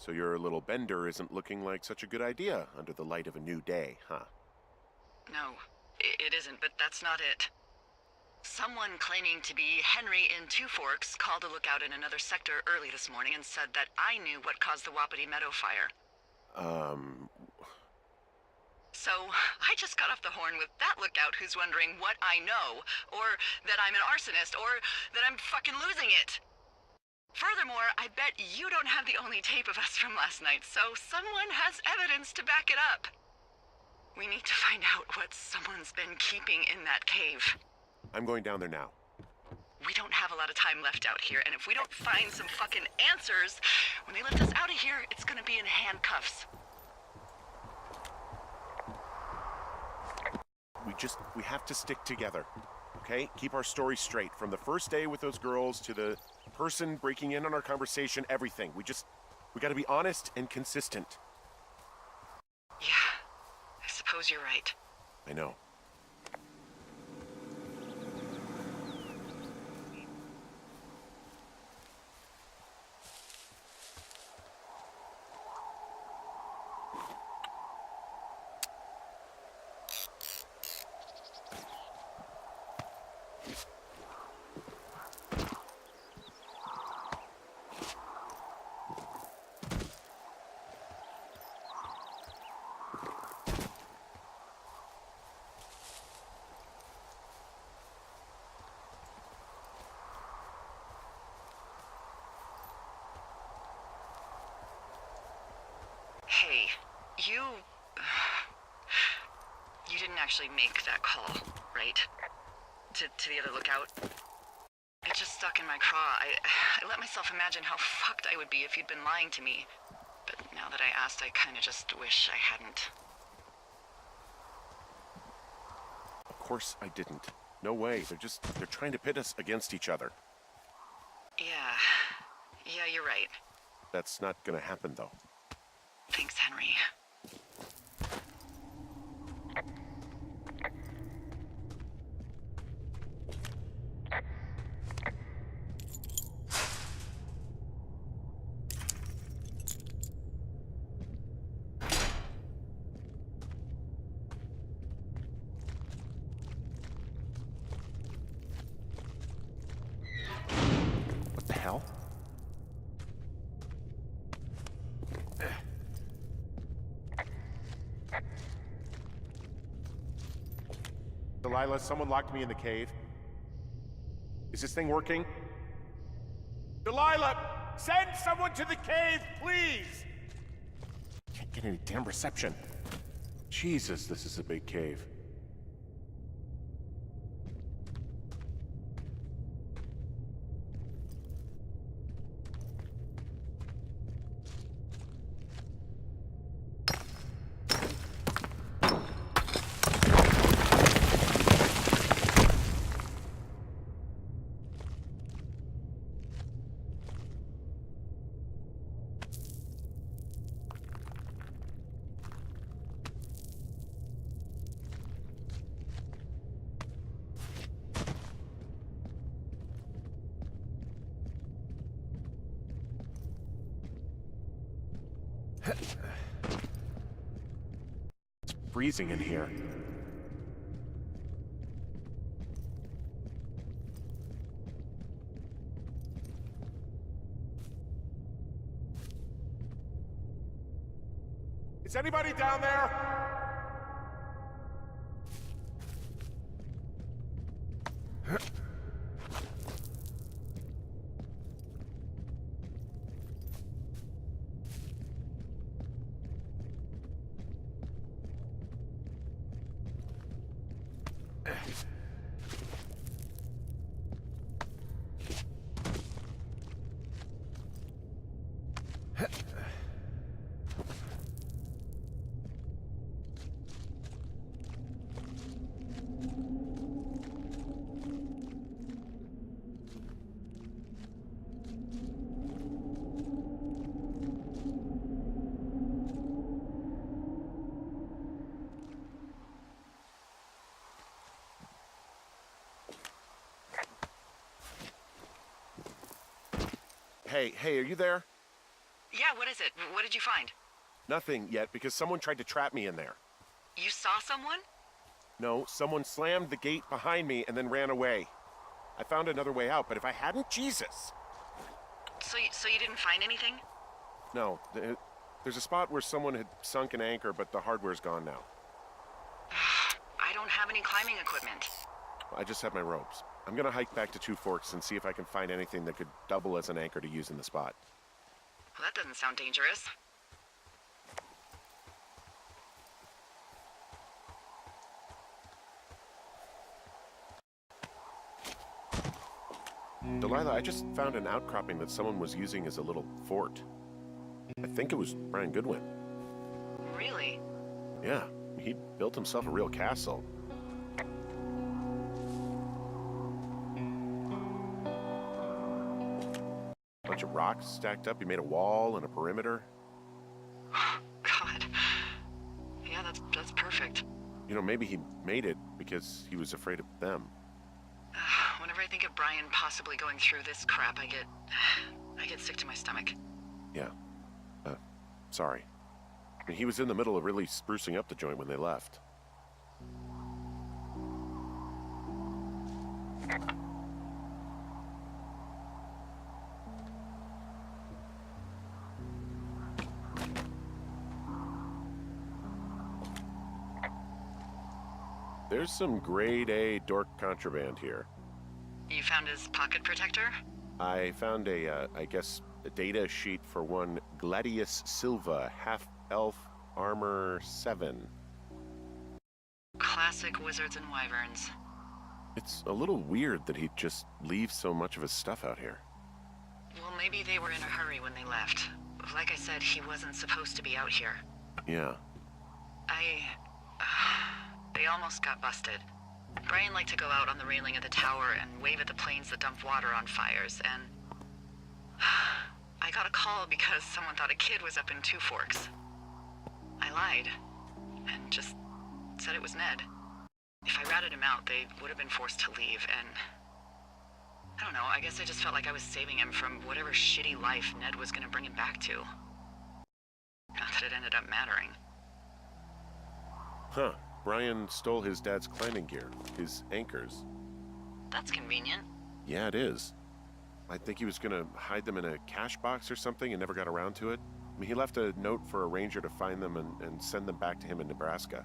So your little bender isn't looking like such a good idea under the light of a new day, huh? No, it isn't, but that's not it. Someone claiming to be Henry in Two Forks called a lookout in another sector early this morning and said that I knew what caused the Wapiti Meadow fire. So, I just got off the horn with that lookout who's wondering what I know, or that I'm an arsonist, or that I'm fucking losing it. Furthermore, I bet you don't have the only tape of us from last night, so someone has evidence to back it up. We need to find out what someone's been keeping in that cave. I'm going down there now. We don't have a lot of time left out here, and if we don't find some fucking answers, when they lift us out of here, it's gonna be in handcuffs. We have to stick together, okay? Keep our story straight. From the first day with those girls to the person breaking in on our conversation, everything. We gotta be honest and consistent. Yeah, I suppose you're right. I know. Hey, you didn't actually make that call, right? To the other lookout? It just stuck in my craw. I let myself imagine how fucked I would be if you'd been lying to me. But now that I asked, I kinda just wish I hadn't. Of course I didn't. No way. They're trying to pit us against each other. Yeah, you're right. That's not gonna happen, though. Thanks, Henry. What the hell? Delilah, someone locked me in the cave. Is this thing working? Delilah! Send someone to the cave, please! Can't get any damn reception. Jesus, this is a big cave. It's freezing in here. Is anybody down there? Hey, are you there? Yeah, what is it? What did you find? Nothing yet because someone tried to trap me in there. You saw someone? No, someone slammed the gate behind me and then ran away. I found another way out, but if I hadn't, Jesus! So you didn't find anything? No, there's a spot where someone had sunk an anchor, but the hardware's gone now. I don't have any climbing equipment. I just have my ropes. I'm gonna hike back to Two Forks and see if I can find anything that could double as an anchor to use in the spot. Well, that doesn't sound dangerous. Delilah, I just found an outcropping that someone was using as a little fort. I think it was Brian Goodwin. Really? Yeah, he built himself a real castle. Bunch of rocks stacked up. He made a wall and a perimeter. God. Yeah, that's perfect. You know, maybe he made it because he was afraid of them. Whenever I think of Brian possibly going through this crap, I get sick to my stomach. Yeah. Sorry. I mean, he was in the middle of really sprucing up the joint when they left. There's some grade A dork contraband here. You found his pocket protector? I found a data sheet for one Gladius Silva, half-elf armor 7. Classic wizards and wyverns. It's a little weird that he'd just leave so much of his stuff out here. Well, maybe they were in a hurry when they left. Like I said, he wasn't supposed to be out here. Yeah. They almost got busted. Brian liked to go out on the railing of the tower and wave at the planes that dumped water on fires, and I got a call because someone thought a kid was up in Two Forks. I lied, and just said it was Ned. If I ratted him out, they would have been forced to leave, and I don't know, I guess I just felt like I was saving him from whatever shitty life Ned was gonna bring him back to. Not that it ended up mattering. Huh. Brian stole his dad's climbing gear, his anchors. That's convenient. Yeah, it is. I think he was gonna hide them in a cash box or something and never got around to it. I mean, he left a note for a ranger to find them and send them back to him in Nebraska.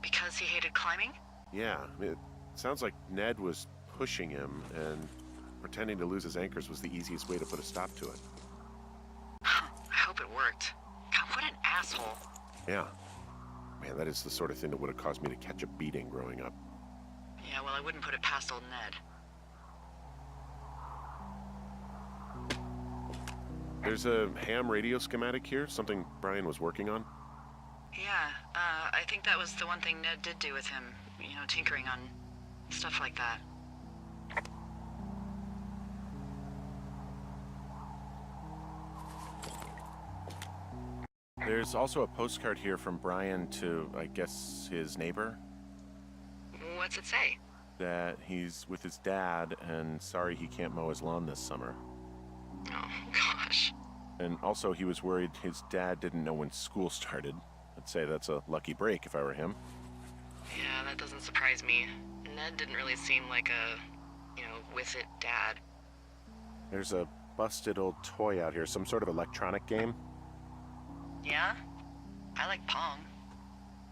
Because he hated climbing? Yeah, I mean, it sounds like Ned was pushing him, and pretending to lose his anchors was the easiest way to put a stop to it. I hope it worked. God, what an asshole. Yeah. Man, that is the sort of thing that would have caused me to catch a beating growing up. Yeah, well, I wouldn't put it past old Ned. There's a ham radio schematic here, something Brian was working on. Yeah, I think that was the one thing Ned did do with him. You know, tinkering on stuff like that. There's also a postcard here from Brian to, I guess, his neighbor. What's it say? That he's with his dad and sorry he can't mow his lawn this summer. Oh, gosh. And also he was worried his dad didn't know when school started. I'd say that's a lucky break if I were him. Yeah, that doesn't surprise me. Ned didn't really seem like a, with it dad. There's a busted old toy out here, some sort of electronic game. Yeah? I like Pong.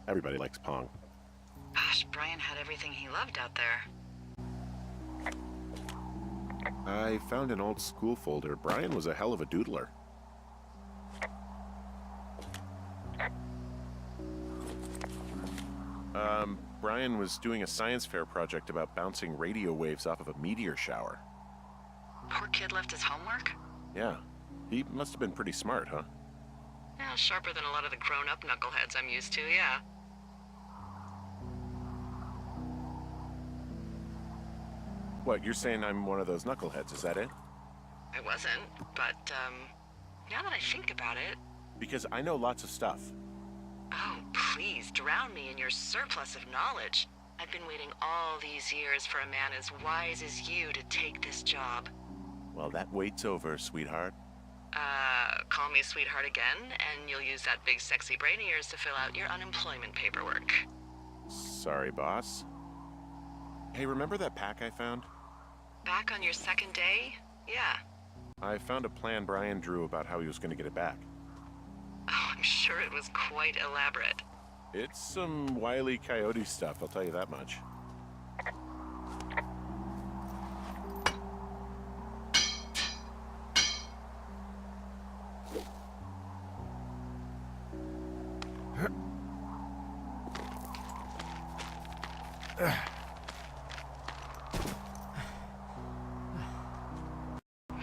Everybody likes Pong. Gosh, Brian had everything he loved out there. I found an old school folder. Brian was a hell of a doodler. Brian was doing a science fair project about bouncing radio waves off of a meteor shower. Poor kid left his homework? Yeah. He must have been pretty smart, huh? Yeah, sharper than a lot of the grown-up knuckleheads I'm used to, yeah. What, you're saying I'm one of those knuckleheads, is that it? I wasn't, but, now that I think about it... Because I know lots of stuff. Oh, please, drown me in your surplus of knowledge. I've been waiting all these years for a man as wise as you to take this job. Well, that wait's over, sweetheart. Call me sweetheart again, and you'll use that big sexy brain of yours to fill out your unemployment paperwork. Sorry, boss. Hey, remember that pack I found? Back on your second day? Yeah. I found a plan Brian drew about how he was going to get it back. Oh, I'm sure it was quite elaborate. It's some Wile E. Coyote stuff, I'll tell you that much.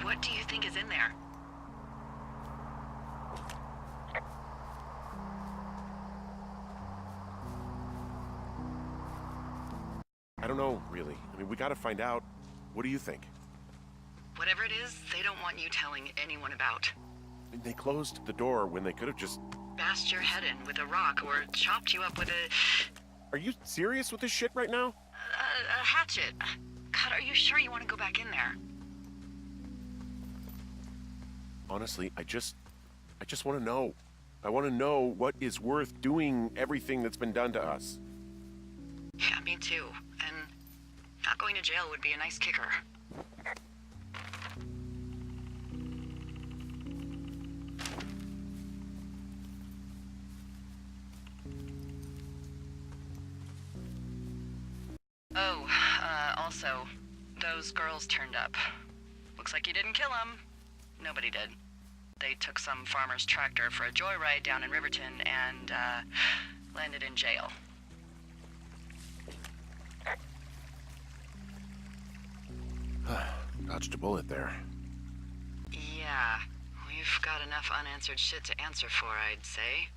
What do you think is in there? I don't know, really. I mean, we gotta find out. What do you think? Whatever it is, they don't want you telling anyone about. I mean, they closed the door when they could have just... Bashed your head in with a rock or chopped you up with Are you serious with this shit right now? a hatchet. God, are you sure you want to go back in there? Honestly, I just want to know. I want to know what is worth doing everything that's been done to us. Yeah, me too. And not going to jail would be a nice kicker. Oh, also, those girls turned up. Looks like you didn't kill them. Nobody did. They took some farmer's tractor for a joyride down in Riverton and, landed in jail. Dodged a bullet there. Yeah, we've got enough unanswered shit to answer for, I'd say.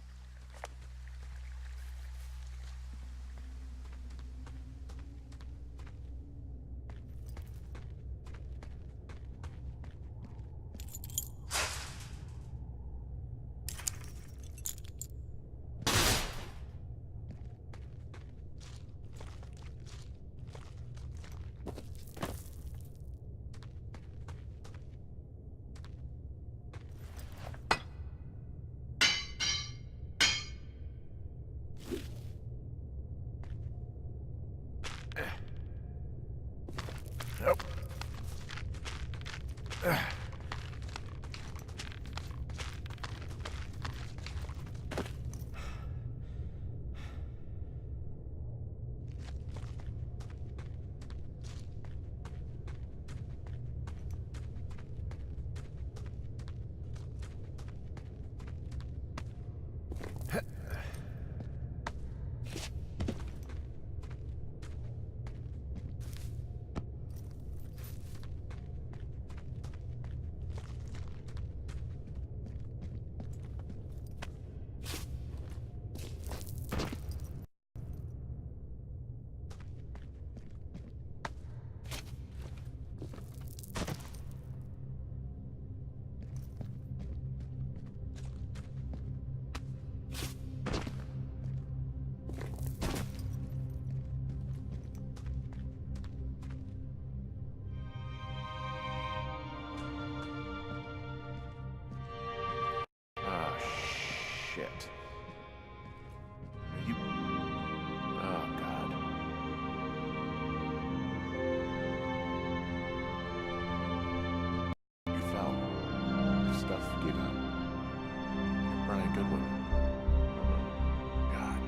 Nope. Shit. You... Oh, God. You fell. Your stuff gave out. You're Brian Goodwin. God.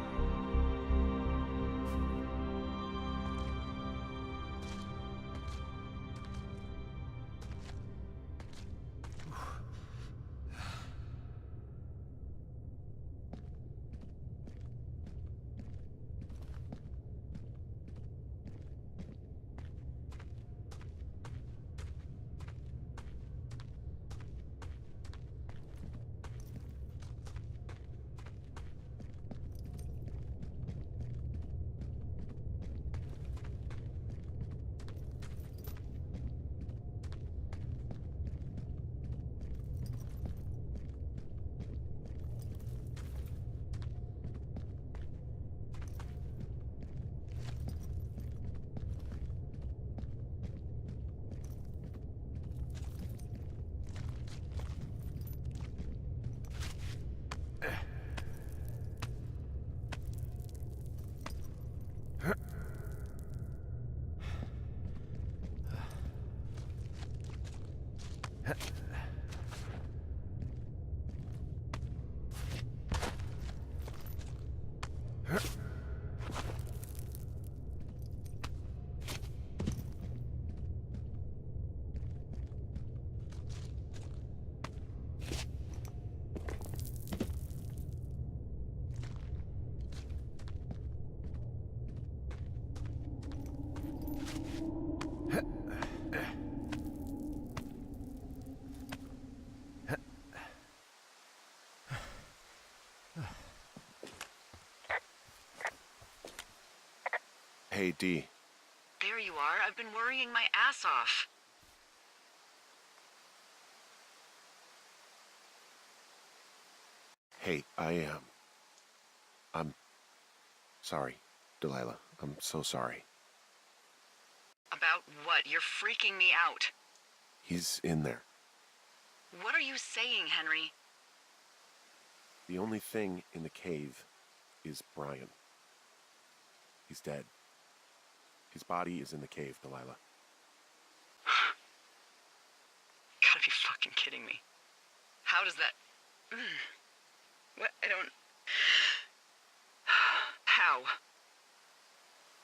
Hey, Dee. There you are. I've been worrying my ass off. Hey, I'm sorry, Delilah. I'm so sorry. About what? You're freaking me out. He's in there. What are you saying, Henry? The only thing in the cave is Brian. He's dead. His body is in the cave, Delilah. Gotta be fucking kidding me. How does that... What? I don't... How?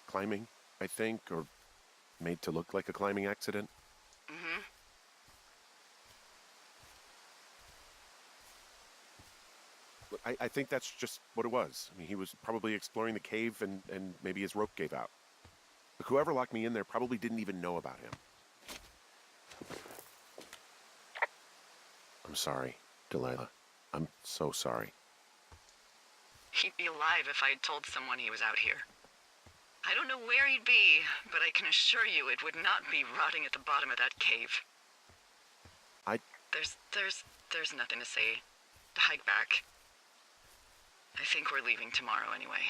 Climbing, I think, or made to look like a climbing accident. Mm-hmm. Look, I think that's just what it was. I mean, he was probably exploring the cave and maybe his rope gave out. Look, whoever locked me in there probably didn't even know about him. I'm sorry, Delilah. I'm so sorry. He'd be alive if I had told someone he was out here. I don't know where he'd be, but I can assure you it would not be rotting at the bottom of that cave. There's nothing to say. Hike back. I think we're leaving tomorrow anyway.